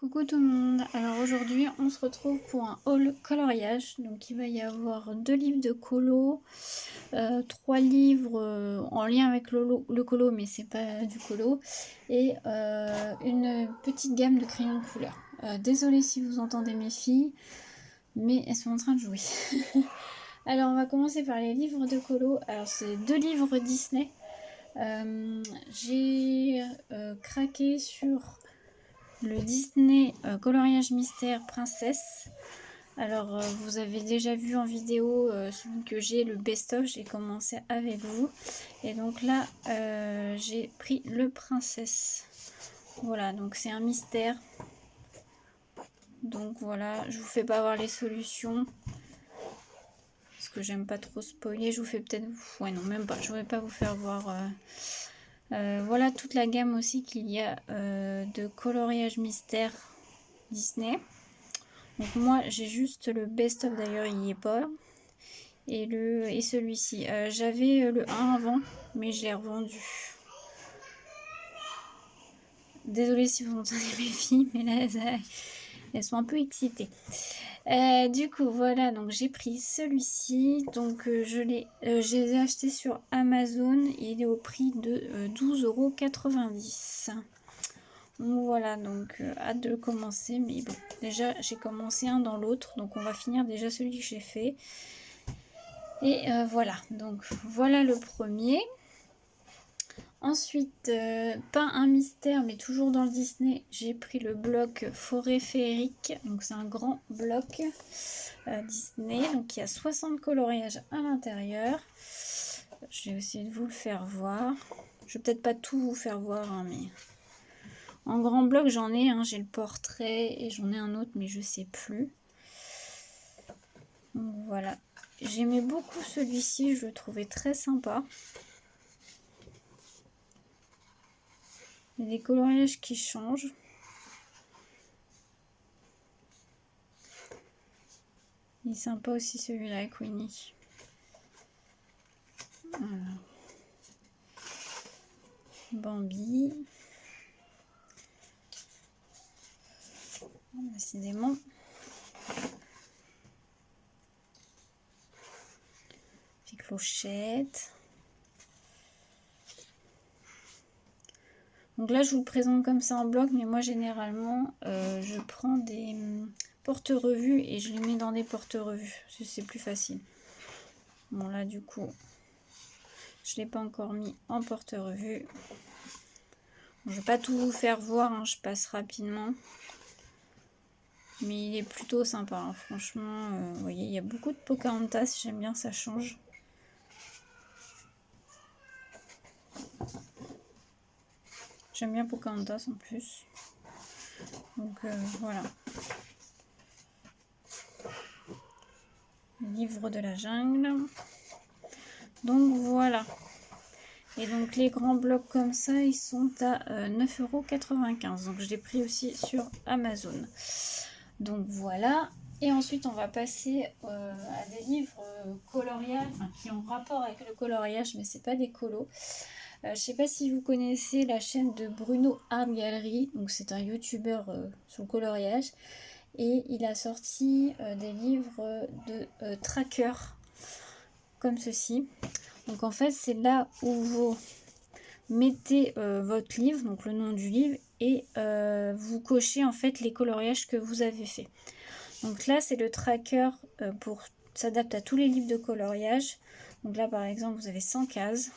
Coucou tout le monde, alors aujourd'hui on se retrouve pour un haul coloriage. Donc il va y avoir 2 livres de colo, 3 livres en lien avec le colo mais c'est pas du colo, et une petite gamme de crayons de couleur. Désolée si vous entendez mes filles, mais elles sont en train de jouer. Alors on va commencer par les livres de colo. Alors c'est 2 livres Disney. J'ai craqué sur le Disney coloriage mystère princesse. Alors vous avez déjà vu en vidéo celui que j'ai, le best-of, j'ai commencé avec vous. Et donc là j'ai pris le princesse. Voilà, donc c'est un mystère. Donc voilà, je vous fais pas voir les solutions. Parce que j'aime pas trop spoiler, je vous fais peut-être... Ouais non, même pas, je vais pas vous faire voir... voilà toute la gamme aussi qu'il y a de coloriage mystère Disney. Donc moi j'ai juste le best-of, d'ailleurs il n'y est pas, et celui-ci. J'avais le 1 avant mais je l'ai revendu. Désolée si vous entendez mes filles, mais là elles sont un peu excitées. Du coup voilà, donc j'ai pris celui-ci. Donc je les ai achetés sur Amazon. Il est au prix de 12,90 €. Donc voilà, donc hâte de le commencer, mais bon, déjà j'ai commencé un dans l'autre, donc on va finir déjà celui que j'ai fait. Et voilà, donc voilà le premier. Ensuite, pas un mystère, mais toujours dans le Disney, j'ai pris le bloc Forêt Féerique. Donc c'est un grand bloc Disney, donc il y a 60 coloriages à l'intérieur. Je vais essayer de vous le faire voir. Je vais peut-être pas tout vous faire voir, hein, mais... En grand bloc, j'en ai un, j'ai le portrait, et j'en ai un autre, mais je sais plus. Donc voilà. J'aimais beaucoup celui-ci, je le trouvais très sympa. Il y a des coloriages qui changent. Il est sympa aussi celui-là avec Winnie. Voilà. Bambi. Décidément. Puis Clochette. Donc là je vous le présente comme ça en bloc, mais moi généralement je prends des porte-revues et je les mets dans des porte-revues. C'est plus facile. Bon là du coup je ne l'ai pas encore mis en porte-revue. Bon, je ne vais pas tout vous faire voir, hein, je passe rapidement. Mais il est plutôt sympa, hein, franchement. Vous voyez, il y a beaucoup de Pocahontas, j'aime bien, ça change. J'aime bien Pocahontas en plus. Donc voilà. Livre de la jungle. Donc voilà. Et donc les grands blocs comme ça, ils sont à 9,95 €. Donc je l'ai pris aussi sur Amazon. Donc voilà. Et ensuite on va passer à des livres coloriages, enfin, qui ont rapport avec le coloriage, mais c'est pas des colos. Je sais pas si vous connaissez la chaîne de Bruno Art Gallery. Donc c'est un youtubeur sur le coloriage. Et il a sorti des livres de tracker comme ceci. Donc en fait c'est là où vous mettez votre livre, donc le nom du livre, et vous cochez en fait les coloriages que vous avez fait. Donc là c'est le tracker pour s'adapte à tous les livres de coloriage. Donc là par exemple vous avez 100 cases.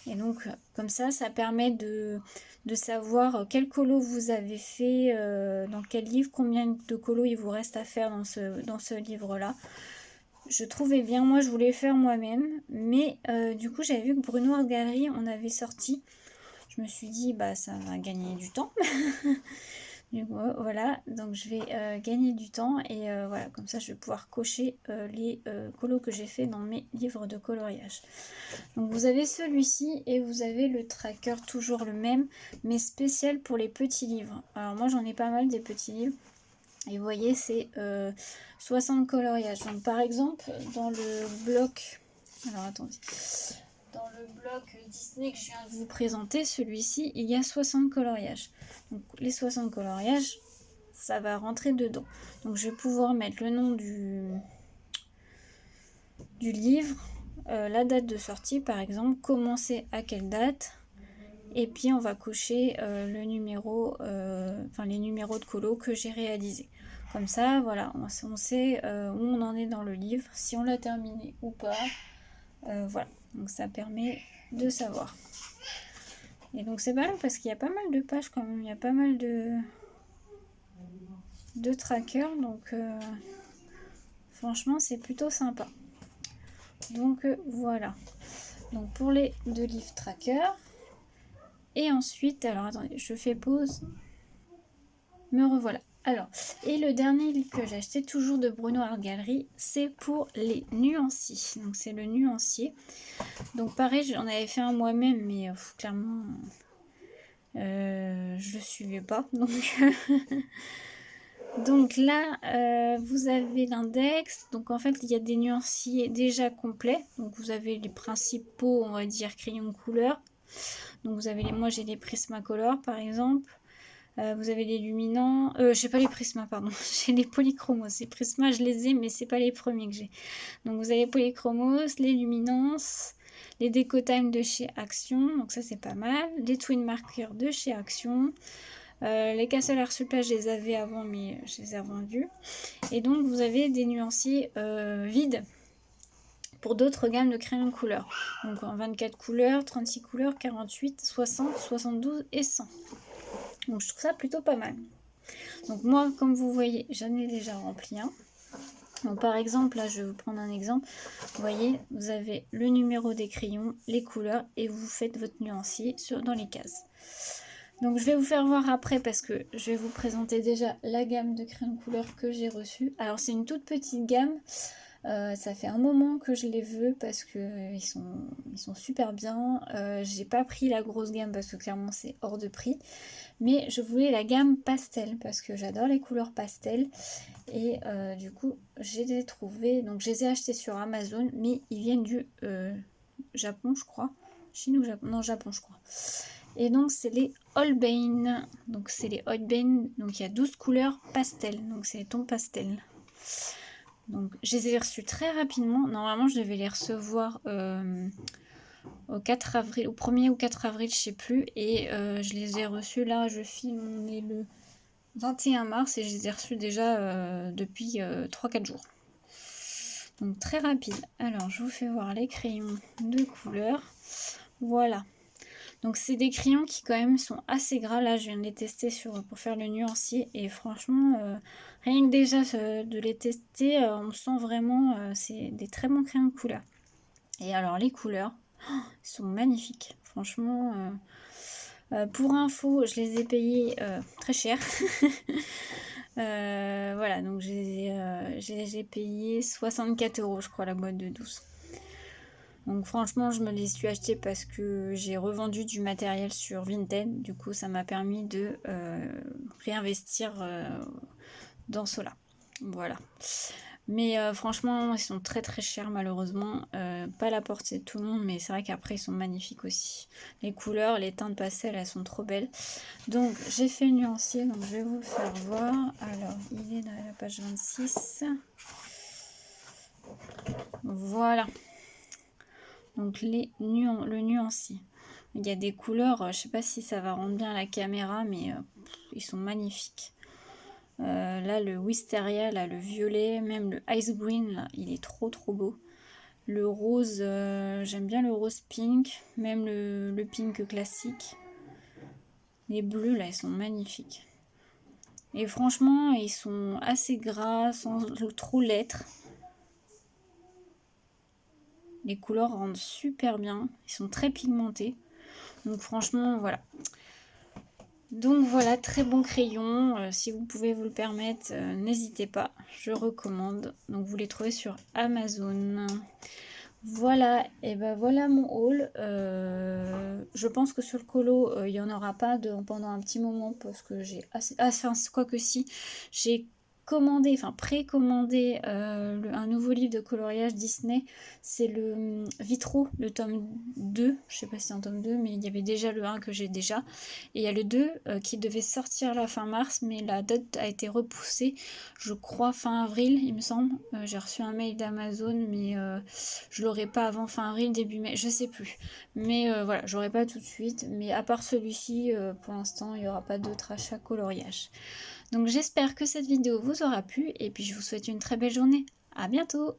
Et donc comme ça permet de savoir quel colo vous avez fait dans quel livre, combien de colos il vous reste à faire dans ce livre là. Je trouvais bien, moi je voulais faire moi-même, mais du coup j'avais vu que Bruno Art Gallery on avait sorti. Je me suis dit bah ça va gagner du temps. Du coup, voilà, donc je vais gagner du temps et voilà, comme ça je vais pouvoir cocher les colos que j'ai fait dans mes livres de coloriage. Donc vous avez celui-ci et vous avez le tracker, toujours le même, mais spécial pour les petits livres. Alors moi j'en ai pas mal des petits livres. Et vous voyez, c'est 60 coloriages. Donc par exemple, dans le bloc... Alors attendez. dans le bloc Disney que je viens de vous présenter, celui-ci, il y a 60 coloriages. Donc les 60 coloriages, ça va rentrer dedans. Donc je vais pouvoir mettre le nom du livre, la date de sortie par exemple, commencer à quelle date, et puis on va cocher le numéro, les numéros de colo que j'ai réalisé. Comme ça, voilà, on sait où on en est dans le livre, si on l'a terminé ou pas. Voilà, donc ça permet de savoir. Et donc c'est pas long parce qu'il y a pas mal de pages quand même, il y a pas mal de trackers, donc franchement c'est plutôt sympa. Donc voilà, donc pour les 2 livres trackers. Et ensuite, alors attendez, je fais pause, me revoilà. Alors, et le dernier livre que j'ai acheté, toujours de Bruno Art Gallery, c'est pour les nuanciers. Donc c'est le nuancier. Donc pareil, j'en avais fait un moi-même, mais clairement, je le suivais pas. Donc là, vous avez l'index. Donc en fait, il y a des nuanciers déjà complets. Donc vous avez les principaux, on va dire, crayons de couleur. Donc vous avez moi j'ai les Prismacolor par exemple. Vous avez les luminants. J'ai pas les Prisma, pardon. J'ai les polychromos. Ces Prisma, je les ai, mais c'est pas les premiers que j'ai. Donc vous avez les polychromos, les luminances, les Decotime de chez Action. Donc ça c'est pas mal. Les Twin Markers de chez Action. Les Castle Art Supply, je les avais avant, mais je les ai revendus. Et donc vous avez des nuanciers vides pour d'autres gammes de crayons de couleur. Donc en 24 couleurs, 36 couleurs, 48, 60, 72 et 100. Donc je trouve ça plutôt pas mal. Donc moi, comme vous voyez, j'en ai déjà rempli un. Donc par exemple, là je vais vous prendre un exemple. Vous voyez, vous avez le numéro des crayons, les couleurs et vous faites votre nuancier dans les cases. Donc je vais vous faire voir après parce que je vais vous présenter déjà la gamme de crayons de couleur que j'ai reçue. Alors c'est une toute petite gamme. Ça fait un moment que je les veux parce que ils sont super bien. J'ai pas pris la grosse gamme parce que clairement c'est hors de prix. Mais je voulais la gamme pastel parce que j'adore les couleurs pastel. Et du coup, j'ai les trouvés. Donc je les ai achetés sur Amazon, mais ils viennent du Japon, je crois. Chine ou Japon? Non, Japon, je crois. Et donc c'est les Holbein. Donc c'est les Holbein. Donc il y a 12 couleurs pastel. Donc c'est les tons pastel. Donc je les ai reçus très rapidement. Normalement je devais les recevoir au 4 avril, au 1er ou 4 avril, je sais plus. Et je les ai reçus là, je filme, on est le 21 mars et je les ai reçus déjà depuis 3-4 jours. Donc très rapide. Alors je vous fais voir les crayons de couleur. Voilà. Donc c'est des crayons qui quand même sont assez gras. Là je viens de les tester pour faire le nuancier. Et franchement, rien que déjà de les tester, on sent vraiment c'est des très bons crayons de couleur. Et alors les couleurs, ils sont magnifiques. Franchement, pour info, je les ai payés très cher. Voilà, donc j'ai payé 64 € je crois la boîte de 12. Donc franchement je me les suis achetés parce que j'ai revendu du matériel sur Vinted. Du coup ça m'a permis de réinvestir dans cela. Voilà. Mais franchement ils sont très très chers malheureusement. Pas à la portée de tout le monde, mais c'est vrai qu'après ils sont magnifiques aussi. Les couleurs, les teintes pastel, elles sont trop belles. Donc j'ai fait le nuancier, donc je vais vous le faire voir. Alors il est dans la page 26. Voilà. Donc le nuancier. Il y a des couleurs, je sais pas si ça va rendre bien à la caméra, mais ils sont magnifiques. Là le wisteria, là le violet, même le ice green, là, il est trop trop beau. Le rose, j'aime bien le rose pink, même le pink classique. Les bleus là, ils sont magnifiques. Et franchement, ils sont assez gras, sans trop l'être. Les couleurs rendent super bien. Ils sont très pigmentés. Donc franchement, voilà. Donc voilà, très bon crayon. Si vous pouvez vous le permettre, n'hésitez pas. Je recommande. Donc vous les trouvez sur Amazon. Voilà, et ben voilà mon haul. Je pense que sur le colo, il n'y en aura pas pendant un petit moment parce que j'ai assez... Ah, enfin, quoi que si, j'ai commandé, enfin précommandé un nouveau livre de coloriage Disney. C'est le Vitro, le tome 2. Je sais pas si c'est un tome 2, mais il y avait déjà le 1 que j'ai déjà. Et il y a le 2 qui devait sortir la fin mars, mais la date a été repoussée, je crois fin avril, il me semble. J'ai reçu un mail d'Amazon, mais je l'aurai pas avant fin avril, début mai, je sais plus. Mais voilà, j'aurai pas tout de suite. Mais à part celui-ci, pour l'instant, il n'y aura pas d'autres achats coloriage. Donc j'espère que cette vidéo vous aura plu et puis je vous souhaite une très belle journée. À bientôt!